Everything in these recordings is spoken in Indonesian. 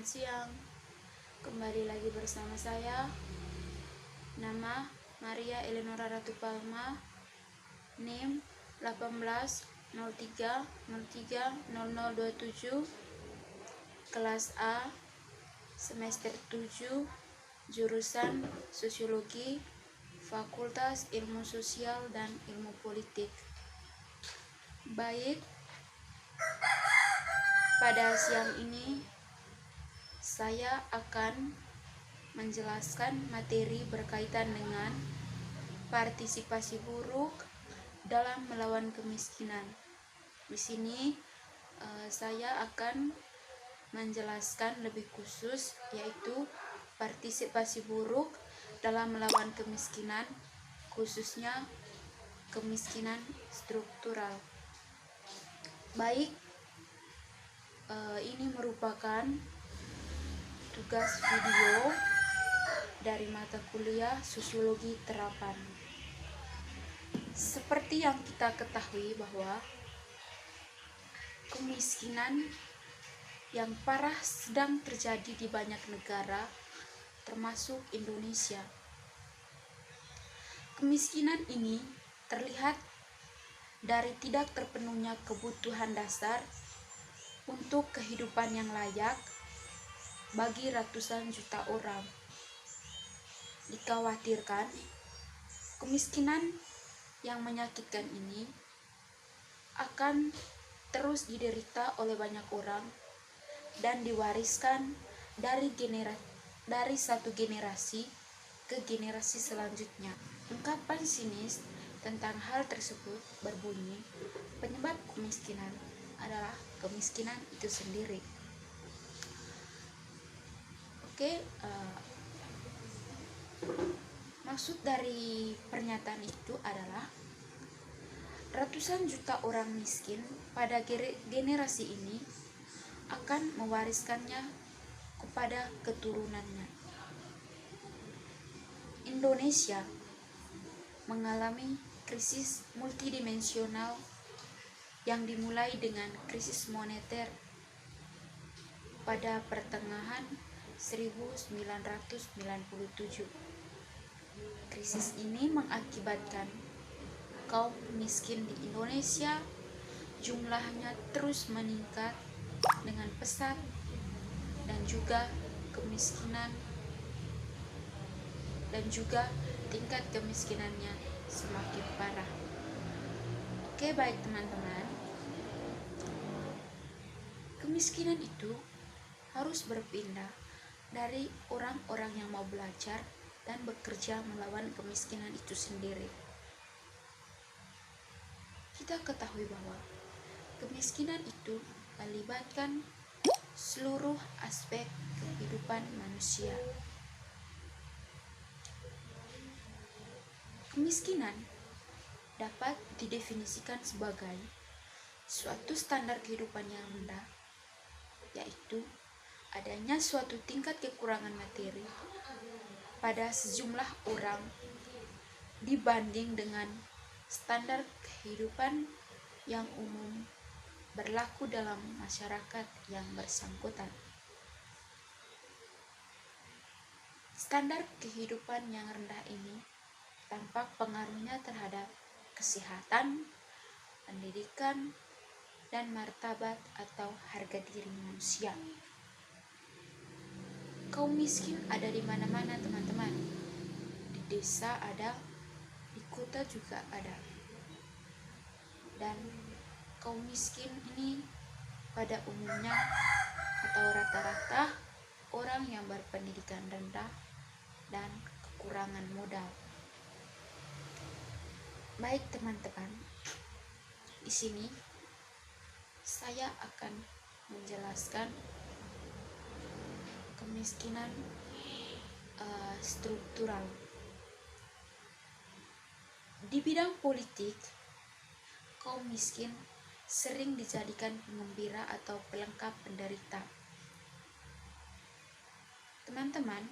siang. Kembali lagi bersama saya. Nama Maria Eleonora Ratu Palma. NIM 1803030027. Kelas A, semester 7, jurusan Sosiologi, Fakultas Ilmu Sosial dan Ilmu Politik. Baik, pada siang ini saya akan menjelaskan materi berkaitan dengan partisipasi buruk dalam melawan kemiskinan. Di sini saya akan menjelaskan lebih khusus, yaitu partisipasi buruk dalam melawan kemiskinan, khususnya kemiskinan struktural. Baik, ini merupakan tugas video dari mata kuliah Sosiologi Terapan. Seperti yang kita ketahui bahwa kemiskinan yang parah sedang terjadi di banyak negara, termasuk Indonesia. Kemiskinan ini terlihat dari tidak terpenuhnya kebutuhan dasar untuk kehidupan yang layak bagi ratusan juta orang. Dikhawatirkan kemiskinan yang menyakitkan ini akan terus diderita oleh banyak orang dan diwariskan dari satu generasi ke generasi selanjutnya. Ungkapan sinis tentang hal tersebut berbunyi, penyebab kemiskinan adalah kemiskinan itu sendiri. Maksud dari pernyataan itu adalah ratusan juta orang miskin pada generasi ini akan mewariskannya kepada keturunannya. Indonesia mengalami krisis multidimensional yang dimulai dengan krisis moneter pada pertengahan 1997. Krisis ini mengakibatkan kaum miskin di Indonesia jumlahnya terus meningkat dengan pesat dan juga tingkat kemiskinannya semakin parah. Baik teman-teman, kemiskinan itu harus berpindah dari orang-orang yang mau belajar dan bekerja melawan kemiskinan itu sendiri. Kita ketahui bahwa kemiskinan itu melibatkan seluruh aspek kehidupan manusia. Kemiskinan dapat didefinisikan sebagai suatu standar kehidupan yang rendah, yaitu adanya suatu tingkat kekurangan materi pada sejumlah orang dibanding dengan standar kehidupan yang umum berlaku dalam masyarakat yang bersangkutan. Standar kehidupan yang rendah ini tampak pengaruhnya terhadap kesehatan, pendidikan, dan martabat atau harga diri manusia. Kaum miskin ada di mana-mana teman-teman. Di desa ada, di kota juga ada. Dan kaum miskin ini pada umumnya atau rata-rata orang yang berpendidikan rendah dan kekurangan modal. Baik teman-teman, di sini saya akan menjelaskan kemiskinan struktural. Di bidang politik, kaum miskin sering dijadikan pengembira atau pelengkap penderita. Teman-teman,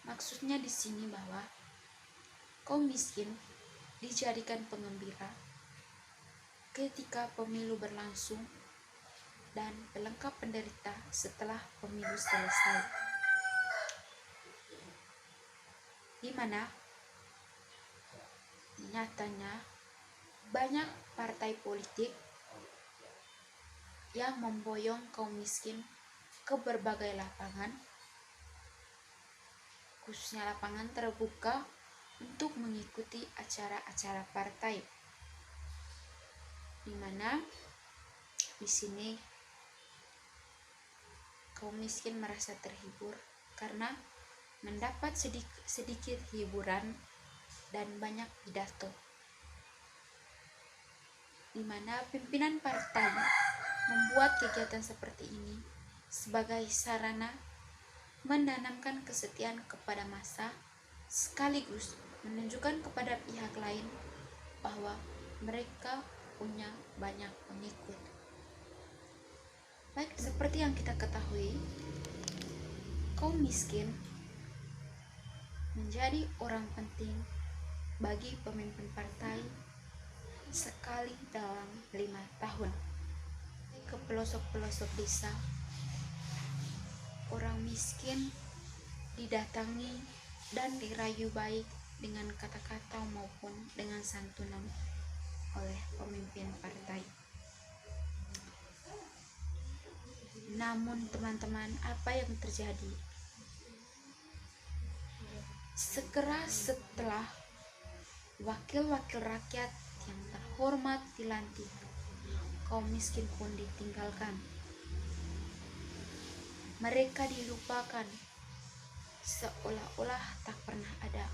maksudnya di sini bahwa kaum miskin dijadikan pengembira ketika pemilu berlangsung dan pelengkap penderita setelah pemilu selesai, di mana nyatanya banyak partai politik yang memboyong kaum miskin ke berbagai lapangan, khususnya lapangan terbuka, untuk mengikuti acara-acara partai, di mana di sini kaum miskin merasa terhibur karena mendapat sedikit hiburan dan banyak pidato, di mana pimpinan partai membuat kegiatan seperti ini sebagai sarana menanamkan kesetiaan kepada massa, sekaligus menunjukkan kepada pihak lain bahwa mereka punya banyak pengikut. Baik, seperti yang kita ketahui, kaum miskin menjadi orang penting bagi pemimpin partai sekali dalam 5 tahun. Ke pelosok-pelosok desa, orang miskin didatangi dan dirayu baik dengan kata-kata maupun dengan santunan oleh pemimpin partai. Namun teman-teman, apa yang terjadi? Segera setelah wakil-wakil rakyat yang terhormat dilantik, kaum miskin pun ditinggalkan. Mereka dilupakan seolah-olah tak pernah ada.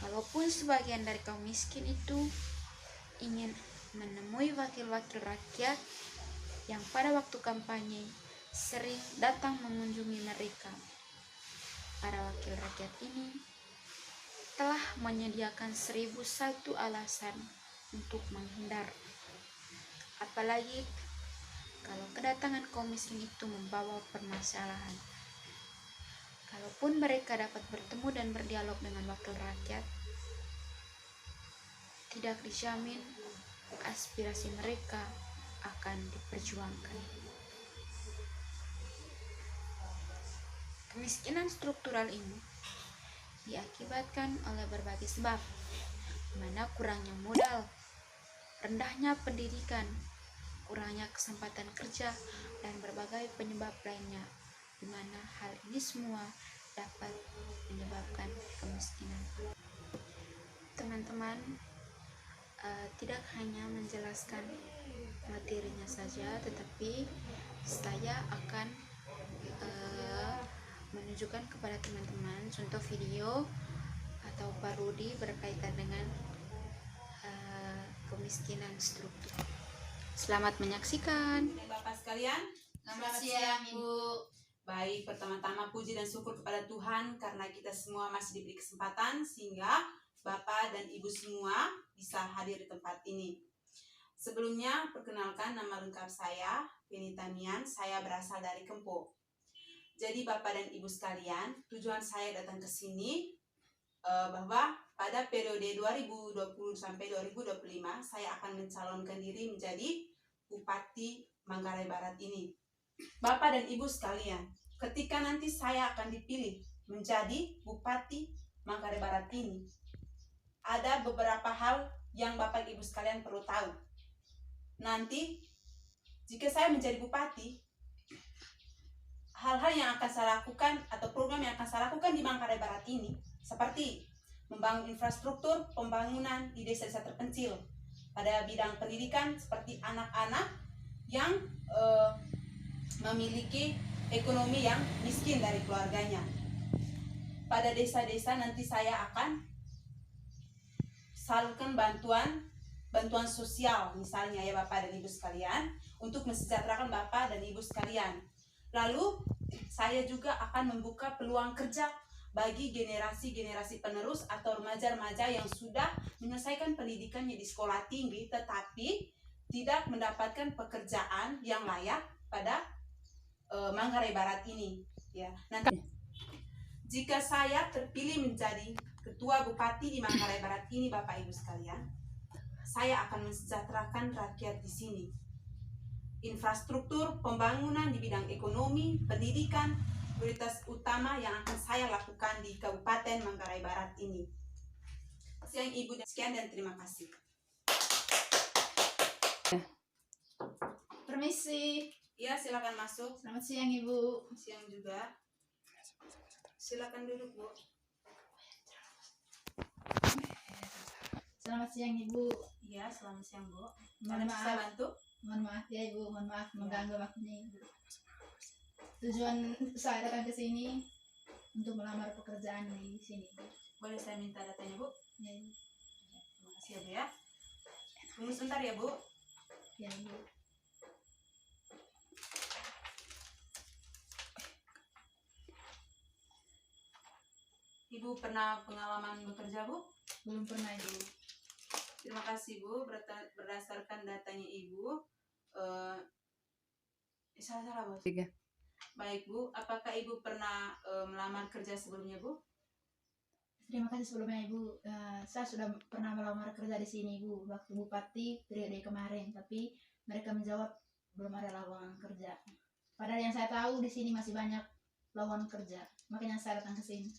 Kalaupun sebagian dari kaum miskin itu ingin menemui wakil-wakil rakyat yang pada waktu kampanye sering datang mengunjungi mereka, para wakil rakyat ini telah menyediakan 1001 alasan untuk menghindar. Apalagi kalau kedatangan kaum miskin itu membawa permasalahan. Kalaupun mereka dapat bertemu dan berdialog dengan wakil rakyat, tidak dijamin aspirasi mereka akan diperjuangkan. Kemiskinan struktural ini diakibatkan oleh berbagai sebab, di mana kurangnya modal, rendahnya pendidikan, kurangnya kesempatan kerja, dan berbagai penyebab lainnya, di mana hal ini semua dapat menyebabkan kemiskinan. Teman-teman, tidak hanya menjelaskan materinya saja, tetapi saya akan menunjukkan kepada teman-teman contoh video atau parodi berkaitan dengan kemiskinan struktural. Selamat menyaksikan. Bapak sekalian, Selamat siang, Ibu. Baik, pertama-tama puji dan syukur kepada Tuhan karena kita semua masih diberi kesempatan sehingga Bapak dan Ibu semua bisa hadir di tempat ini. Sebelumnya, perkenalkan nama lengkap saya, Penny Tamian, saya berasal dari Kempo. Jadi Bapak dan Ibu sekalian, tujuan saya datang ke sini bahwa pada periode 2020 sampai 2025 saya akan mencalonkan diri menjadi Bupati Manggarai Barat ini. Bapak dan Ibu sekalian, ketika nanti saya akan dipilih menjadi Bupati Manggarai Barat ini, ada beberapa hal yang Bapak Ibu sekalian perlu tahu. Nanti jika saya menjadi bupati, hal-hal yang akan saya lakukan atau program yang akan saya lakukan di Manggarai Barat ini seperti membangun infrastruktur pembangunan di desa-desa terpencil, pada bidang pendidikan seperti anak-anak yang memiliki ekonomi yang miskin dari keluarganya. Pada desa-desa nanti saya akan salurkan bantuan sosial misalnya ya Bapak dan Ibu sekalian, untuk mensejahterakan Bapak dan Ibu sekalian. Lalu saya juga akan membuka peluang kerja bagi generasi-generasi penerus atau remaja-remaja yang sudah menyelesaikan pendidikannya di sekolah tinggi tetapi tidak mendapatkan pekerjaan yang layak pada Manggarai Barat ini ya. Nanti jika saya terpilih menjadi ketua bupati di Manggarai Barat ini Bapak Ibu sekalian, saya akan mensejahterakan rakyat di sini. infrastruktur, pembangunan di bidang ekonomi, pendidikan, prioritas utama yang akan saya lakukan di Kabupaten Manggarai Barat ini. Siang Ibu, sekian dan terima kasih. Permisi. Ya, silakan masuk. Selamat siang Ibu. Siang juga. Silakan duduk, Bu. Selamat siang Ibu. Iya, selamat siang, Bu. Mohon Ada bisa maaf. bantu? Mohon maaf ya Ibu. Mohon maaf mengganggu waktunya Ibu. Tujuan saya datang ke sini untuk melamar pekerjaan di sini. Boleh saya minta datanya, Bu? Ya Ibu. Terima kasih ya, Bu ya. Tunggu sebentar ya, Bu. Ya Ibu. Ibu pernah pengalaman bekerja, Bu? Belum pernah Ibu. Terima kasih, Bu. Berdasarkan datanya Ibu, salah, Bu. Baik, Bu. Apakah Ibu pernah melamar kerja sebelumnya, Bu? Terima kasih sebelumnya Ibu. Saya sudah pernah melamar kerja di sini Ibu. Waktu Bupati periode kemarin, tapi mereka menjawab belum ada lowongan kerja. Padahal yang saya tahu di sini masih banyak lowongan kerja. Makanya saya datang ke sini.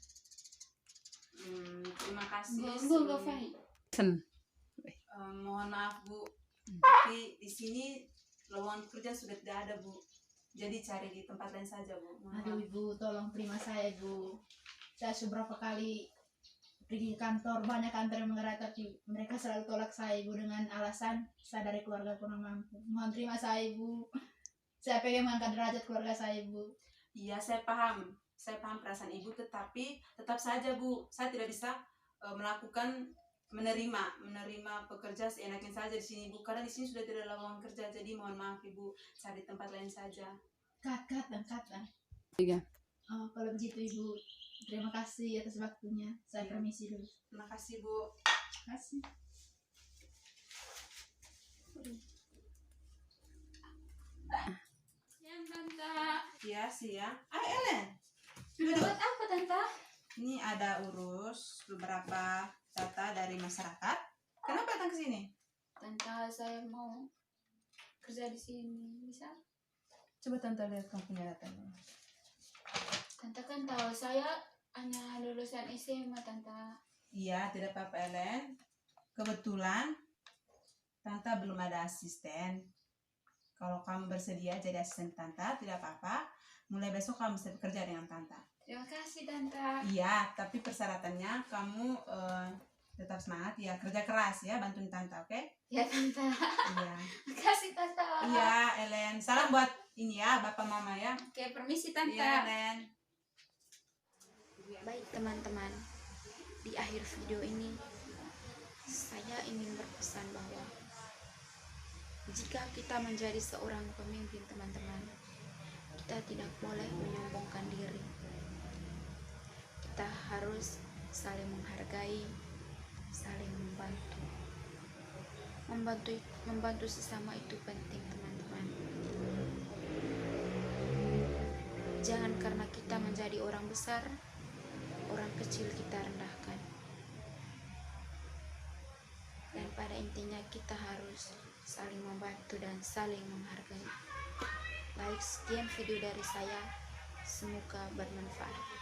Terima kasih. Mohon maaf, Bu. Tapi di sini lowongan kerja sudah tidak ada, Bu. Jadi cari di tempat lain saja, Bu. Mohon Aduh maaf. Ibu, tolong terima saya Ibu. Saya seberapa kali pergi ke kantor, banyak kantor yang menggerak, tapi mereka selalu tolak saya Ibu dengan alasan saya dari keluarga kurang mampu. Mohon terima saya Ibu. Saya pengen mengangkat derajat keluarga saya Ibu. Iya, saya paham. Saya paham perasaan Ibu, tetapi tetap saja, Bu, saya tidak bisa menerima pekerja seenaknya saja di sini, Bu, karena di sini sudah tidak ada lowongan kerja. Jadi mohon maaf Ibu, cari tempat lain saja. Kat. Tiga. Oh, kalau begitu Ibu, terima kasih atas waktunya. Saya permisi dulu. Terima kasih, Bu. Terima kasih. Siang Tante. Iya sih ya. Ellen. Buat apa Tante? Ini ada urus beberapa data dari masyarakat. Kenapa datang ke sini? Tante, saya mau kerja di sini, bisa? Coba Tante lihat kamu punya datanya. Tante kan tahu saya hanya lulusan SMA Tante. Iya, tidak apa-apa Ellen. Kebetulan Tante belum ada asisten. Kalau kamu bersedia jadi asisten Tante, tidak apa-apa. Mulai besok kamu bisa bekerja dengan Tante. Terima kasih Tante. Iya, tapi persyaratannya kamu tetap semangat ya, kerja keras ya, bantuin Tante, oke? Ya Tante. Iya. Makasih Tante. Iya, Ellen. Salam buat ini ya, Bapak Mama ya. Oke, permisi Tante. Iya, Ellen. Baik teman-teman, di akhir video ini saya ingin berpesan bahwa jika kita menjadi seorang pemimpin teman-teman, kita tidak boleh menyombongkan diri. Kita harus saling menghargai, saling membantu sesama itu penting teman-teman. Jangan karena kita menjadi orang besar, orang kecil kita rendahkan. Dan pada intinya kita harus saling membantu dan saling menghargai. Baik, sekian video dari saya. Semoga bermanfaat.